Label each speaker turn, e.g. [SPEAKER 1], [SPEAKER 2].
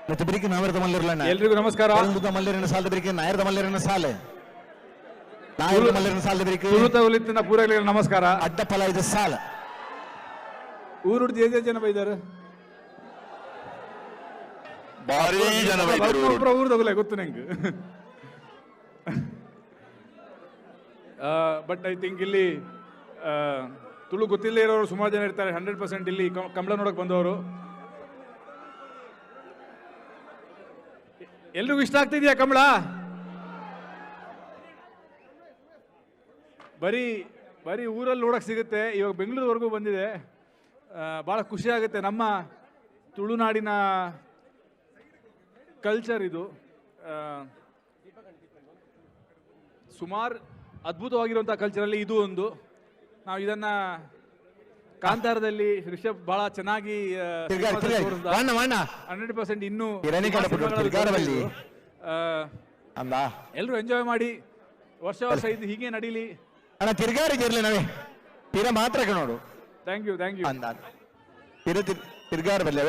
[SPEAKER 1] ಬಿರಿಕೆ ನಾಯರದ ಮಲ್ಲಿರಲಣ್ಣ
[SPEAKER 2] ಎಲ್ರಿಗೂ ನಮಸ್ಕಾರ.
[SPEAKER 1] ಮಲ್ಲಿರಿನ ಸಾಲದ ಬಿರಿಕೆ ನಾಯರದ ಮಲ್ಲಿರಿನ ಸಾಲೆ ನಾಯರದ ಮಲ್ಲಿರಿನ ಸಾಲದ ಬಿರಿಕೆ
[SPEAKER 2] ತುಳುತ ಉಲಿತಿನ ಪೂರೈಗಳಿಗೆ ನಮಸ್ಕಾರ.
[SPEAKER 1] ಅಡ್ಡ ಫಲ ಇದು ಸಾಲ
[SPEAKER 2] ಊರುಡ್ದು ಏಜೆ ಜನ ಬೈದಾರೆ
[SPEAKER 3] ಭಾರಿ ಜನ
[SPEAKER 2] ಊರು ತಗೊಳ್ಳೆ ಗೊತ್ತು ನಂಗೆ. ಬಟ್ ಐ ಥಿಂಕ್ ಇಲ್ಲಿ ತುಳು ಗೊತ್ತಿಲ್ಲದೆ ಇರೋರು ಸುಮಾರು ಜನ ಇರ್ತಾರೆ. 100% ಇಲ್ಲಿ ಕಂಬಳ ನೋಡಕ್ ಬಂದವರು. ಎಲ್ರಿಗೂ ಇಷ್ಟ ಆಗ್ತಿದ್ಯಾ ಕಂಬಳ? ಬರೀ ಊರಲ್ಲಿ ನೋಡಕ್ ಸಿಗುತ್ತೆ. ಇವಾಗ ಬೆಂಗಳೂರುವರೆಗೂ ಬಂದಿದೆ. ಭಾಳ ಖುಷಿ ಆಗುತ್ತೆ. ನಮ್ಮ ತುಳುನಾಡಿನ ಕಲ್ಚರ್ ಇದು. ಸುಮಾರು ಅದ್ಭುತವಾಗಿರುವಂಥ ಕಲ್ಚರಲ್ಲಿ ಇದು ಒಂದು. ನಾವು ಇದನ್ನ ಕಾಂತಾರದಲ್ಲಿ ರಿಷಬ್ ಬಹಳ ಚೆನ್ನಾಗಿ 100% ಇನ್ನೂ ಎಲ್ಲರೂ ಎಂಜಾಯ್ ಮಾಡಿ ವರ್ಷ ಇದು ಹೀಗೆ ನಡೀಲಿ.
[SPEAKER 1] ತಿರ್ಗಾರಿಗೆ ನಾವೇ ತೀರ ಮಾತ್ರ ನೋಡು.
[SPEAKER 2] ಥ್ಯಾಂಕ್ ಯು
[SPEAKER 1] ತಿರ್ಗಾರ ಬಲ್ಲೆ